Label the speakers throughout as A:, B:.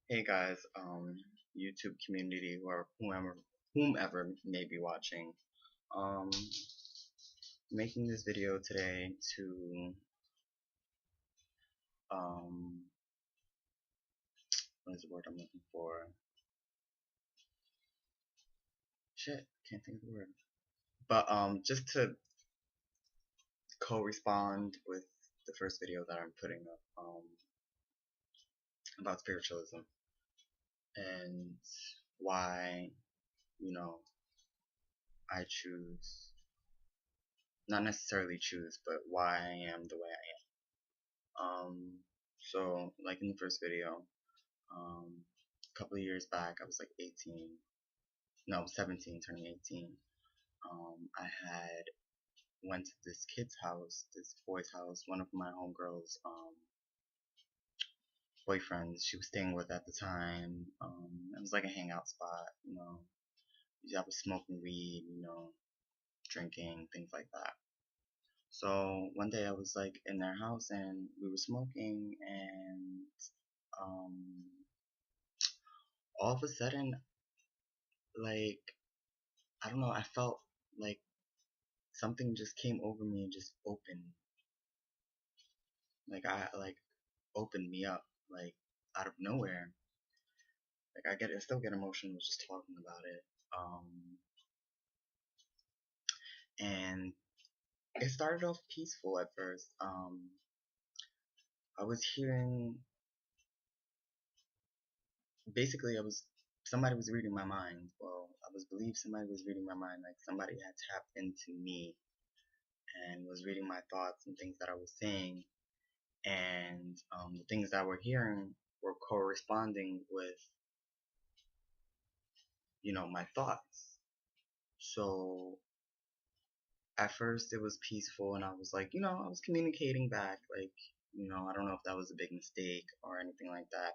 A: Hey guys, YouTube community or whomever may be watching. Um, Making this video today to um, what is the word I'm looking for? Shit, can't think of the word. But just to co-respond with the first video that I'm putting up about spiritualism and why you know I choose, not necessarily choose, but why I am the way I am. So like in the first video, a couple of years back, I was like 18, no, 17, turning 18. I had went to this kid's house, this boy's house, one of my homegirls' boyfriends she was staying with at the time. It was like a hangout spot, I was smoking weed, drinking, things like that. So one day I was like in their house and we were smoking and um, all of a sudden, like, I don't know, I felt like something just came over me and just opened, like opened me up, like out of nowhere. Like I still get emotional just talking about it. And it started off peaceful at first. I was hearing, basically, somebody was reading my mind. Well, I was believed somebody was reading my mind, like somebody had tapped into me and was reading my thoughts and things that I was saying, and the things that we're hearing were corresponding with my thoughts. So at first it was peaceful and I was like, I was communicating back, like, I don't know if that was a big mistake or anything like that,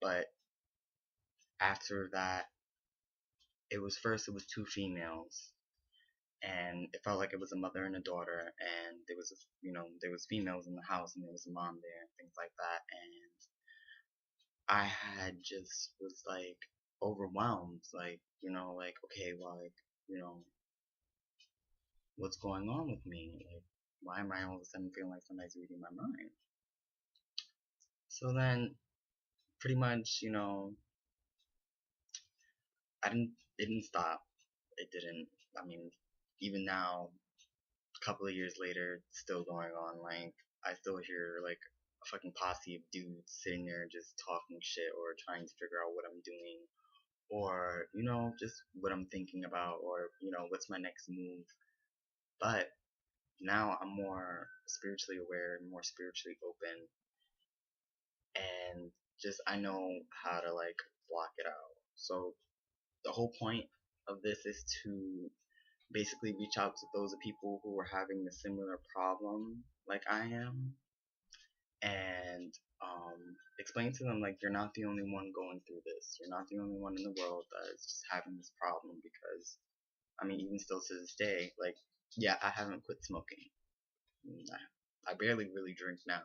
A: but after that, it was two females, and it felt like it was a mother and a daughter, and there was females in the house and there was a mom there and things like that. And I had just was like overwhelmed, like, like, okay, well, like, you know, what's going on with me? Like, why am I all of a sudden feeling like somebody's reading my mind? So then, pretty much, it didn't stop. It didn't. I mean, even now, a couple of years later, it's still going on. Like, I still hear like a fucking posse of dudes sitting there just talking shit or trying to figure out what I'm doing, or just what I'm thinking about, or what's my next move. But now I'm more spiritually aware, more spiritually open, and just I know how to like block it out. So the whole point of this is to basically reach out to those people who are having a similar problem like I am, and explain to them like you're not the only one going through this. You're not the only one in the world that is just having this problem. Because I mean, even still to this day, like, yeah, I haven't quit smoking. I barely really drink now.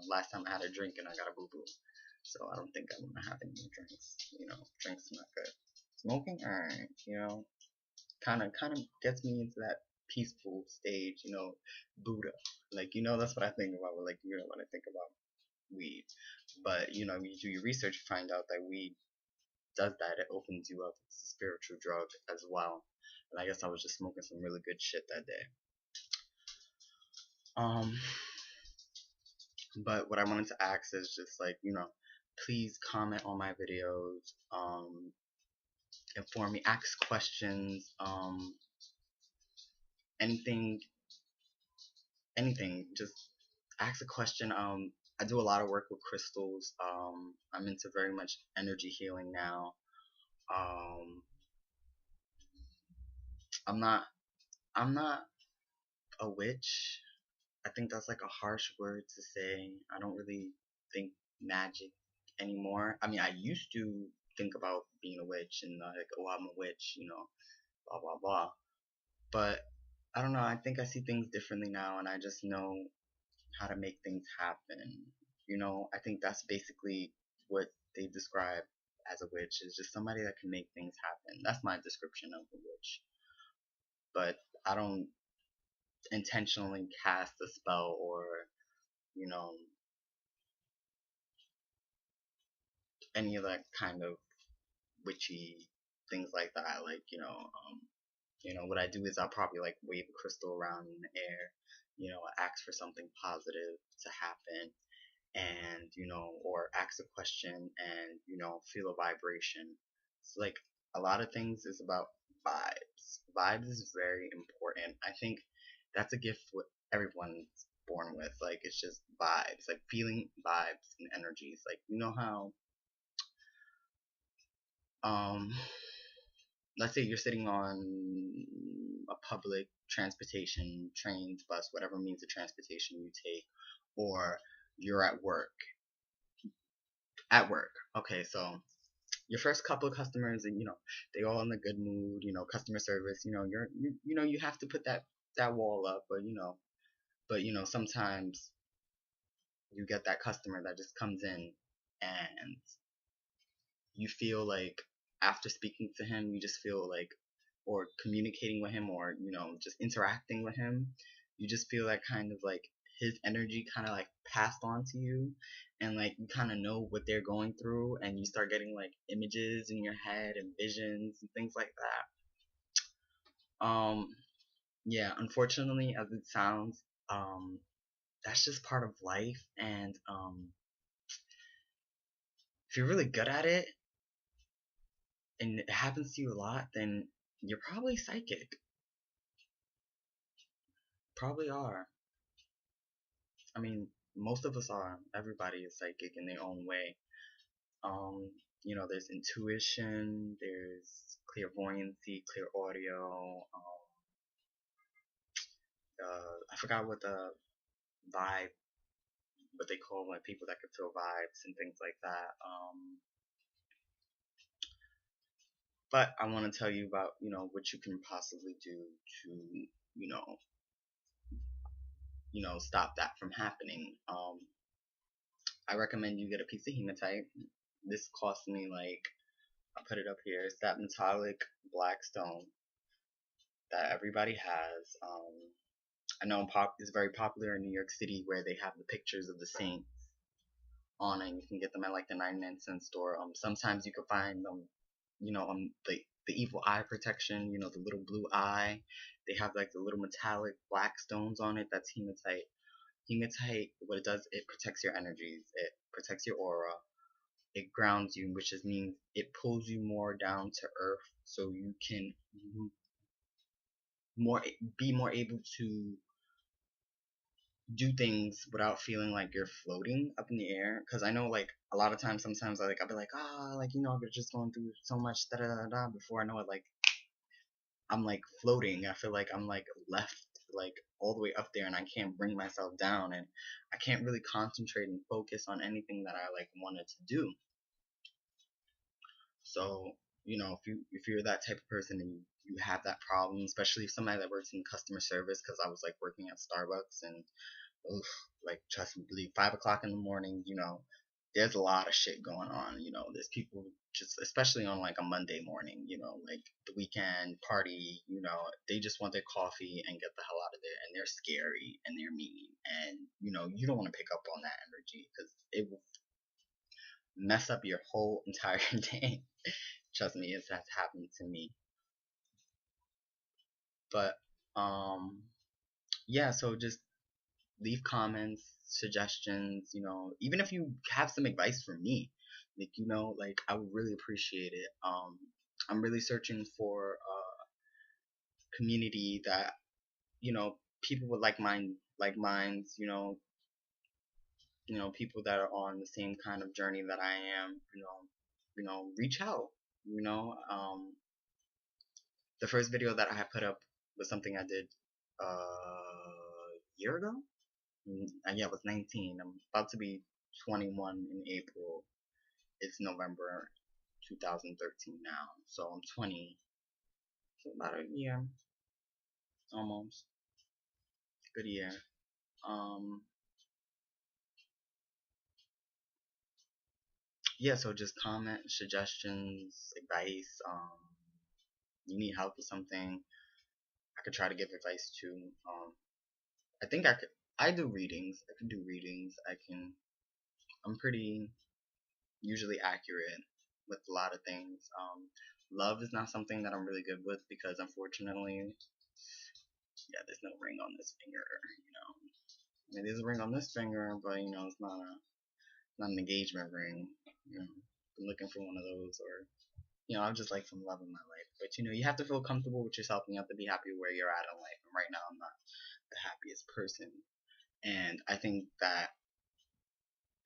A: Last time I had a drink and I got a boo boo. So I don't think I'm gonna have any more drinks. Drinks are not good. Smoking, alright, kind of gets me into that peaceful stage, Buddha. Like, that's what I think about. Like, when I think about weed. But you do your research, you find out that weed does that. It opens you up. It's a spiritual drug as well. And I guess I was just smoking some really good shit that day. Um, but what I wanted to ask is just like, please comment on my videos, inform me, ask questions, anything, just ask a question. I do a lot of work with crystals. I'm into very much energy healing now. Um, I'm not, I'm not a witch. I think that's like a harsh word to say. I don't really think magic anymore. I mean, I used to think about being a witch and like, oh, I'm a witch, blah blah blah. But I don't know. I think I see things differently now, and I just know how to make things happen. I think that's basically what they describe as a witch is just somebody that can make things happen. That's my description of a witch. But I don't intentionally cast a spell or, you know, any of that kind of witchy things like that. Like, what I do is I'll probably like wave a crystal around in the air, ask for something positive to happen, and or ask a question and feel a vibration. It's like a lot of things is about vibes is very important. I think that's a gift what everyone's born with. Like, it's just vibes, like feeling vibes and energies. Like, how um let's say you're sitting on a public transportation, trains, bus, whatever means of transportation you take, or you're at work. Okay, so your first couple of customers, and they all in a good mood, customer service, you have to put that wall up, but sometimes you get that customer that just comes in, and you feel like after speaking to him, you just feel like, or communicating with him, or just interacting with him, you just feel that kind of like his energy kind of like passed on to you, and like you kind of know what they're going through, and you start getting like images in your head and visions and things like that. Yeah, unfortunately, as it sounds, that's just part of life, and if you're really good at it and it happens to you a lot, then you're probably psychic. Probably are. I mean, most of us are. Everybody is psychic in their own way. Um, there's intuition, there's clairvoyancy, clear audio. I forgot what the vibe, what they call like people that can feel vibes and things like that. But I want to tell you about what you can possibly do to you know stop that from happening. I recommend you get a piece of hematite. This cost me like, I put it up here. It's that metallic black stone that everybody has. I know it's very popular in New York City, where they have the pictures of the saints on it. And you can get them at like the 99-cent store. Sometimes you can find them, the evil eye protection. The little blue eye. They have like the little metallic black stones on it. That's hematite. Hematite, what it does, it protects your energies. It protects your aura. It grounds you, which just means it pulls you more down to earth, so you can more be more able to do things without feeling like you're floating up in the air. Because I know, like, a lot of times, sometimes I'll be like, like, I've been just going through so much da da da da, before I know it, like, I'm like floating. I feel like I'm like left like all the way up there, and I can't bring myself down, and I can't really concentrate and focus on anything that I like wanted to do. So, if you're that type of person, and you have that problem, especially if somebody that works in customer service, because I was like working at Starbucks, and oof, like, trust me, believe, 5 o'clock in the morning, there's a lot of shit going on. There's people just, especially on like a Monday morning, like the weekend party, they just want their coffee and get the hell out of there, and they're scary and they're mean, and you don't want to pick up on that energy, because it will mess up your whole entire day. Trust me, it has happened to me. But yeah, so just leave comments, suggestions, even if you have some advice for me, like, like, I would really appreciate it. I'm really searching for a community that, people with like minds, people that are on the same kind of journey that I am, reach out, you know, um, the first video that I had put up was something I did a year ago. Yeah, I was 19. I'm about to be 21 in April. It's November 2013 now, so I'm 20. So about a year, almost. Good year. Um, yeah, so just comment, suggestions, advice. You need help with something, I could try to give advice too. I think I could. I do readings. I can do readings. I can. I'm pretty usually accurate with a lot of things. Love is not something that I'm really good with because unfortunately, yeah, there's no ring on this finger. You know, I mean, there's a ring on this finger, but you know, it's not an engagement ring. You know, been looking for one of those, or you know, I just like some love in my life. But you know, you have to feel comfortable with yourself, and you have to be happy where you're at in life. And right now, I'm not the happiest person, and I think that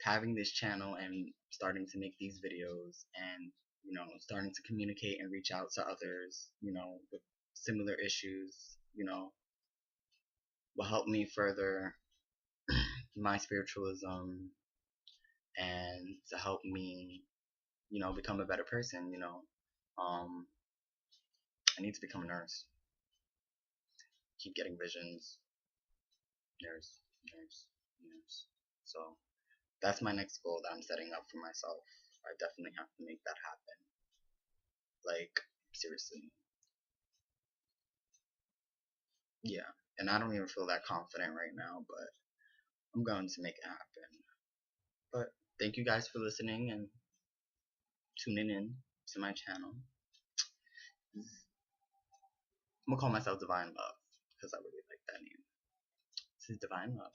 A: having this channel and starting to make these videos and you know starting to communicate and reach out to others you know with similar issues you know will help me further my spiritualism and to help me you know become a better person you know um I need to become a nurse, keep getting visions, nurse, nurse, nurse. So that's my next goal that I'm setting up for myself. I definitely have to make that happen, like seriously. Yeah, and I don't even feel that confident right now, but I'm going to make it happen. But thank you guys for listening and tuning in to my channel. I'm gonna call myself Divine Love because I really like that name. This is Divine Love.